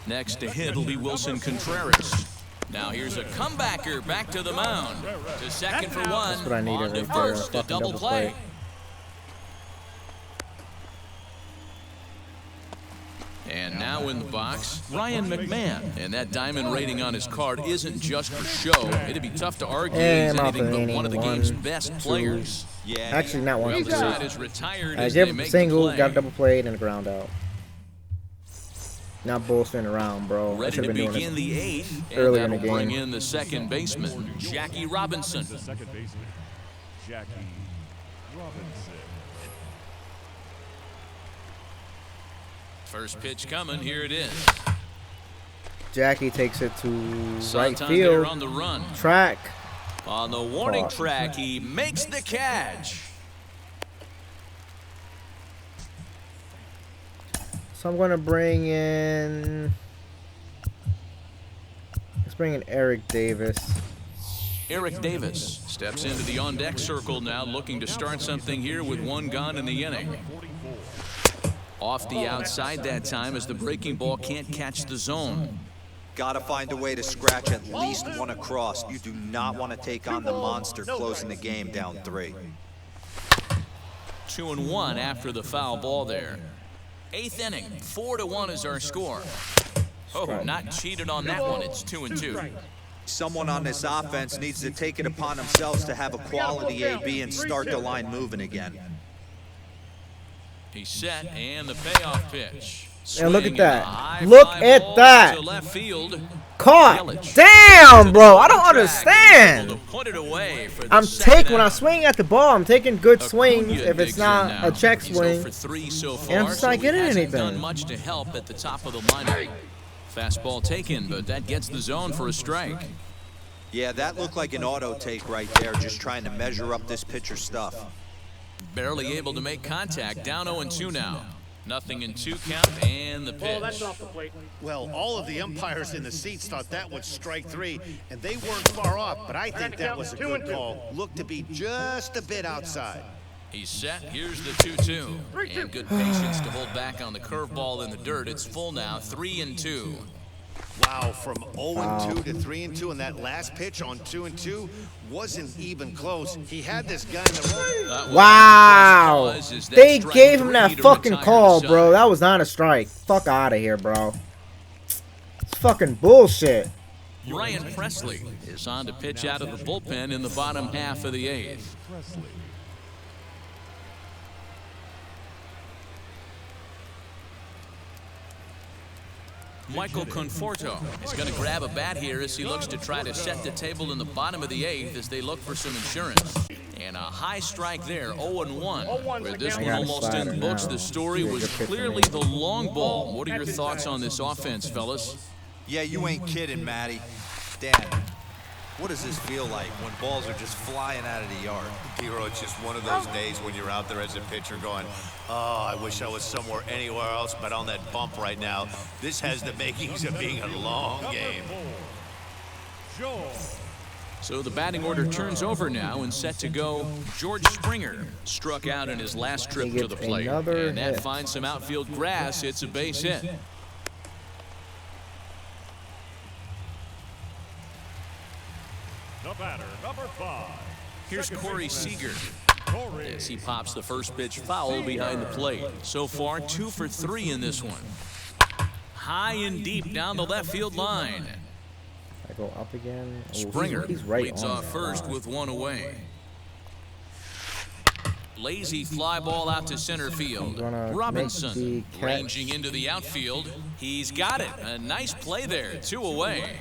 Speaker 2: Next to hit will be Wilson Contreras. Now here's a comebacker back to the mound. To second for one.
Speaker 1: That's what I needed
Speaker 2: On to
Speaker 1: right there.
Speaker 2: first, a
Speaker 1: Fucking
Speaker 2: double play. And now in the box, Ryan McMahon. And that diamond rating on his card isn't just for show. It'd be tough to argue he's anything but one of the game's best players.
Speaker 4: Yeah.
Speaker 1: Actually, not one.
Speaker 2: The
Speaker 1: Two.
Speaker 2: side is retired
Speaker 1: I
Speaker 2: as they
Speaker 1: gave
Speaker 2: make the
Speaker 1: single,
Speaker 2: play.
Speaker 1: got double played, and a ground out. Not bullshitting around, bro. I
Speaker 2: Ready
Speaker 1: should
Speaker 2: to
Speaker 1: have been doing
Speaker 2: begin
Speaker 1: this
Speaker 2: the eighth, and
Speaker 1: earlier in the
Speaker 2: that'll bring
Speaker 1: game.
Speaker 2: in the second baseman, Jackie Robinson.
Speaker 3: The second baseman, Jackie Robinson.
Speaker 2: First pitch coming, here it is.
Speaker 1: Jackie takes it to right
Speaker 2: Santander
Speaker 1: field.
Speaker 2: on the run.
Speaker 1: Track.
Speaker 2: On the warning
Speaker 1: Caught.
Speaker 2: track, he makes the catch.
Speaker 1: So I'm gonna bring in. Let's bring in Eric Davis.
Speaker 2: Eric Davis steps into the on-deck circle now, looking to start something here with one gone in the inning. Off the outside that time as the breaking ball can't catch the zone.
Speaker 4: Gotta find a way to scratch at least one across. You do not want to take on the monster closing the game down 3.
Speaker 2: 2-1 after the foul ball there. Eighth inning, 4-1 is our score. Oh, not cheated on that one. It's 2-2.
Speaker 4: Someone on this offense needs to take it upon themselves to have a quality AB and start the line moving again.
Speaker 2: He's set, and the payoff pitch.
Speaker 1: And look at
Speaker 2: Swing
Speaker 1: that.
Speaker 2: and a high
Speaker 1: Look
Speaker 2: fly
Speaker 1: at
Speaker 2: ball
Speaker 1: that.
Speaker 2: to left field.
Speaker 1: Caught.
Speaker 2: Yelich.
Speaker 1: Damn, bro. I don't
Speaker 2: Track,
Speaker 1: understand.
Speaker 2: able to put it away for the
Speaker 1: I'm
Speaker 2: second
Speaker 1: taking when I
Speaker 2: out.
Speaker 1: swing at the ball. I'm taking good swings
Speaker 2: Acuna
Speaker 1: if
Speaker 2: digs
Speaker 1: it's
Speaker 2: in
Speaker 1: not
Speaker 2: now.
Speaker 1: a check
Speaker 2: He's
Speaker 1: swing.
Speaker 2: 0 for 3 so far,
Speaker 1: And I'm just
Speaker 2: so
Speaker 1: not
Speaker 2: he
Speaker 1: getting
Speaker 2: hasn't
Speaker 1: anything.
Speaker 2: done much to help at the top of the lineup. Fastball taken, but that gets the zone for a strike.
Speaker 4: Yeah, that looked like an auto take right there, just trying to measure up this pitcher's stuff.
Speaker 2: Barely able to make contact. Down 0-2 now. Nothing in 2 count, and the
Speaker 6: Ball, that's
Speaker 2: pitch.
Speaker 6: off the plate.
Speaker 5: Well, all of the umpires in the seats thought that was strike 3, and they weren't far off, but I think that was a good call. Looked to be just a bit outside.
Speaker 2: He's set. Here's the 2-2. And good patience to hold back on the curveball in the dirt. It's full now, 3-2.
Speaker 5: Wow, from 0-2 to 3-2, and that last pitch on 2-2 wasn't even close. He had this guy in the road.
Speaker 1: Wow. They gave him that fucking call, bro. That was not a strike. Fuck out of here, bro. It's fucking bullshit.
Speaker 2: Ryan Presley is on to pitch out of the bullpen in the bottom half of the 8th.
Speaker 3: Presley.
Speaker 2: Michael Conforto is going to grab a bat here as he looks to try to set the table in the bottom of the 8th as they look for some insurance. And a high strike there, 0-1. Where this one
Speaker 1: got a
Speaker 2: almost
Speaker 1: slider
Speaker 2: in books
Speaker 1: now.
Speaker 2: the story
Speaker 1: Yeah,
Speaker 2: was
Speaker 1: good pitch for
Speaker 2: clearly
Speaker 1: me.
Speaker 2: the long ball. What are your thoughts on this offense, fellas?
Speaker 4: Yeah, you ain't kidding, Matty. Dan, what does this feel like when balls are just flying out of the yard?
Speaker 5: Hero, it's just one of those days when you're out there as a pitcher going, oh, I wish I was somewhere anywhere else but on that bump right now. This has the makings of being a long game.
Speaker 3: Joel.
Speaker 2: So the batting order turns over now and set to go. George Springer struck out in his last trip
Speaker 1: He
Speaker 2: to the
Speaker 1: gets
Speaker 2: plate.
Speaker 1: another
Speaker 2: And that
Speaker 1: hit.
Speaker 2: finds some outfield grass. It's a base hit.
Speaker 3: The batter, number 5.
Speaker 2: Here's
Speaker 3: Second
Speaker 2: Corey
Speaker 3: baseman,
Speaker 2: Seager
Speaker 3: Corey.
Speaker 2: as he pops the first pitch foul behind the plate. So far, 2 for 3 in this one. High and deep down the left field line.
Speaker 1: I go up again. Oh,
Speaker 2: Springer
Speaker 1: he's right
Speaker 2: leads
Speaker 1: on
Speaker 2: off
Speaker 1: it.
Speaker 2: first with 1 away. Lazy fly ball out to center field.
Speaker 1: Gonna make
Speaker 2: Robinson
Speaker 1: the catch.
Speaker 2: ranging into the outfield. He's got it. A nice play there. 2 away.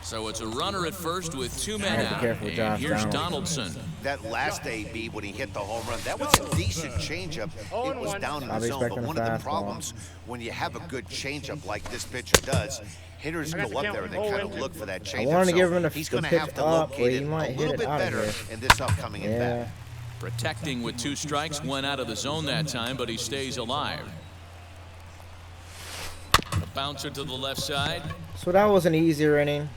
Speaker 2: So it's a runner at first with 2 men
Speaker 1: Have to be
Speaker 2: out.
Speaker 1: careful with
Speaker 2: And
Speaker 1: Josh
Speaker 2: here's
Speaker 1: Donaldson.
Speaker 2: Donaldson.
Speaker 5: That last AB when he hit the home run, that was a decent changeup. It was down in the
Speaker 1: Probably
Speaker 5: zone, but
Speaker 1: expecting a
Speaker 5: one of the
Speaker 1: fastball.
Speaker 5: problems when you have a good changeup like this pitcher does, hitters go up there and they kind of look for that changeup.
Speaker 1: wanted to
Speaker 5: So
Speaker 1: give him the
Speaker 5: he's
Speaker 1: the
Speaker 5: going to
Speaker 1: pitch
Speaker 5: have to
Speaker 1: up,
Speaker 5: locate
Speaker 1: but he
Speaker 5: it
Speaker 1: might
Speaker 5: a
Speaker 1: hit
Speaker 5: little
Speaker 1: it
Speaker 5: bit
Speaker 1: out of
Speaker 5: better
Speaker 1: here.
Speaker 5: in this upcoming at
Speaker 1: Yeah.
Speaker 5: bat.
Speaker 2: Protecting with 2 strikes, went out of the zone that time, but he stays alive. A bouncer to the left side.
Speaker 1: So that was an easier inning,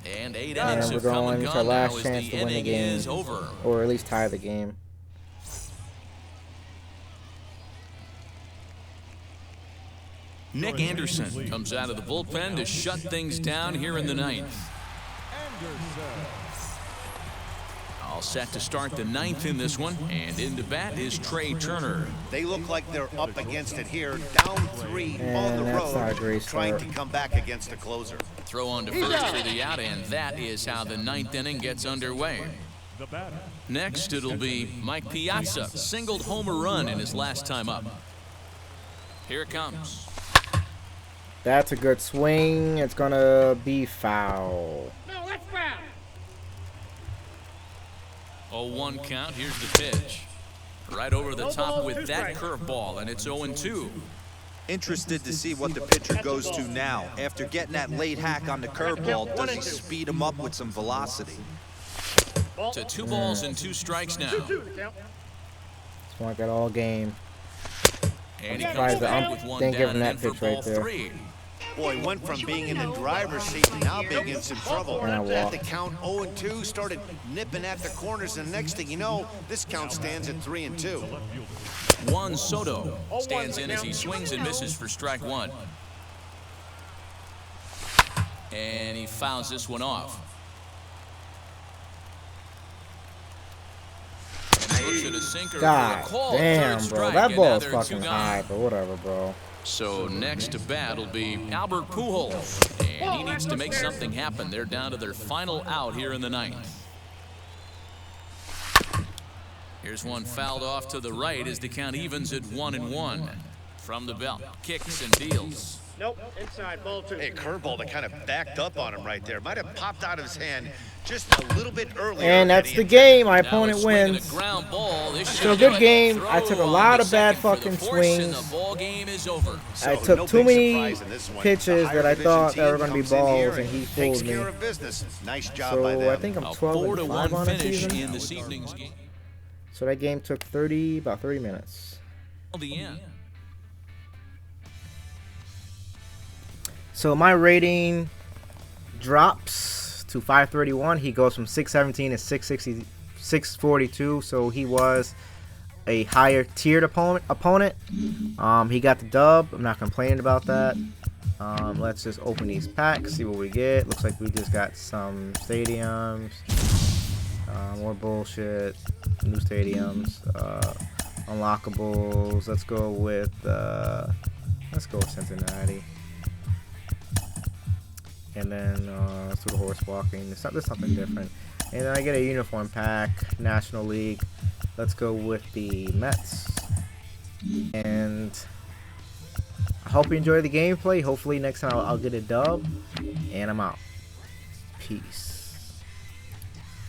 Speaker 2: And 8
Speaker 1: and
Speaker 2: innings
Speaker 1: we're
Speaker 2: have come
Speaker 1: going
Speaker 2: and
Speaker 1: to our
Speaker 2: gone now
Speaker 1: last
Speaker 2: as
Speaker 1: chance
Speaker 2: the
Speaker 1: to win the
Speaker 2: inning
Speaker 1: game,
Speaker 2: is over.
Speaker 1: or at least tie the game.
Speaker 2: Nick Anderson comes out of the bullpen to shut things down here in the ninth. All set to start the ninth in this one, and into bat is Trey Turner.
Speaker 5: They look like they're up against it here, down 3 on the
Speaker 1: that's not a
Speaker 5: road,
Speaker 1: great
Speaker 5: trying
Speaker 1: start.
Speaker 5: to come back against the closer.
Speaker 2: Throw on to first for the out, and that is how the ninth inning gets underway.
Speaker 3: The batter.
Speaker 2: Next, it'll be Mike Piazza, singled homer run in his last time up. Here it comes.
Speaker 1: That's a good swing. It's gonna be foul.
Speaker 6: No, that's foul.
Speaker 2: 0-1 count. Here's the pitch. Right over the top with that curveball, and it's 0-2.
Speaker 4: Interested to see what the pitcher goes to now. After getting that late hack on the curveball, does he speed him up with some velocity?
Speaker 2: To 2 balls and 2 strikes now.
Speaker 6: 2-2 the count.
Speaker 1: It's like that all game.
Speaker 2: And he
Speaker 1: surprised
Speaker 2: comes
Speaker 1: that
Speaker 2: back
Speaker 1: ump
Speaker 2: with one
Speaker 1: didn't give
Speaker 2: down
Speaker 1: him
Speaker 2: and
Speaker 1: that
Speaker 2: in for
Speaker 1: pitch right
Speaker 2: ball
Speaker 1: there.
Speaker 2: 3.
Speaker 5: Boy, went from being in the driver's seat to now being in some trouble.
Speaker 1: And I
Speaker 5: At
Speaker 1: walked.
Speaker 5: the count 0-2, started nipping at the corners, and next thing you know, this count stands at 3-2.
Speaker 2: Juan Soto stands in as he swings and misses for strike 1. And he fouls this one off. And he looks at a sinker
Speaker 1: God
Speaker 2: for a call.
Speaker 1: damn,
Speaker 2: Third
Speaker 1: bro.
Speaker 2: strike,
Speaker 1: That
Speaker 2: and
Speaker 1: ball
Speaker 2: now
Speaker 1: is
Speaker 2: they're
Speaker 1: fucking
Speaker 2: 2 gone.
Speaker 1: high, but whatever, bro.
Speaker 2: So next to bat will be Albert Pujols, and he needs to make something happen. They're down to their final out here in the ninth. Here's one fouled off to the right as the count evens at 1-1. From the belt, kicks and deals.
Speaker 6: Nope, inside, ball 2.
Speaker 5: Hey, curveball that kind of backed up on him right there. Might have popped out of his hand just a little bit earlier.
Speaker 1: And that's
Speaker 5: than
Speaker 1: the
Speaker 5: he
Speaker 1: game. My
Speaker 2: Now
Speaker 1: opponent
Speaker 2: it's swinging
Speaker 1: wins.
Speaker 2: a ground ball. This
Speaker 1: So
Speaker 2: should
Speaker 1: good
Speaker 2: do it.
Speaker 1: game. I
Speaker 2: Throw
Speaker 1: took a
Speaker 2: on
Speaker 1: lot
Speaker 2: to
Speaker 1: of bad
Speaker 2: second for the
Speaker 1: fucking
Speaker 2: force, and
Speaker 1: swings.
Speaker 2: the ball game is over.
Speaker 1: I
Speaker 5: So,
Speaker 1: took
Speaker 5: no
Speaker 1: too
Speaker 5: big
Speaker 1: many
Speaker 5: surprise in this one.
Speaker 1: pitches
Speaker 5: The
Speaker 1: that I
Speaker 5: higher
Speaker 1: thought
Speaker 5: division
Speaker 1: that were
Speaker 5: team
Speaker 1: going to be
Speaker 5: comes in here
Speaker 1: balls, and he
Speaker 5: takes
Speaker 1: fooled me.
Speaker 5: care of business. Nice job by
Speaker 1: So
Speaker 5: them.
Speaker 1: I think I'm
Speaker 2: A
Speaker 1: 12 and 5
Speaker 2: 4-1
Speaker 1: on the
Speaker 2: finish
Speaker 1: season.
Speaker 2: in this evening's game.
Speaker 1: So that game took about 30 minutes.
Speaker 2: The end.
Speaker 1: So my rating drops to 531. He goes from 617 to 660, 642. So he was a higher tiered opponent. He got the dub. I'm not complaining about that. Let's just open these packs, see what we get. Looks like we just got some stadiums, more bullshit, new stadiums, unlockables. Let's go with Cincinnati. And then let's do the horse walking. There's something different. And then I get a uniform pack, National League. Let's go with the Mets. And I hope you enjoy the gameplay. Hopefully next time I'll get a dub. And I'm out. Peace.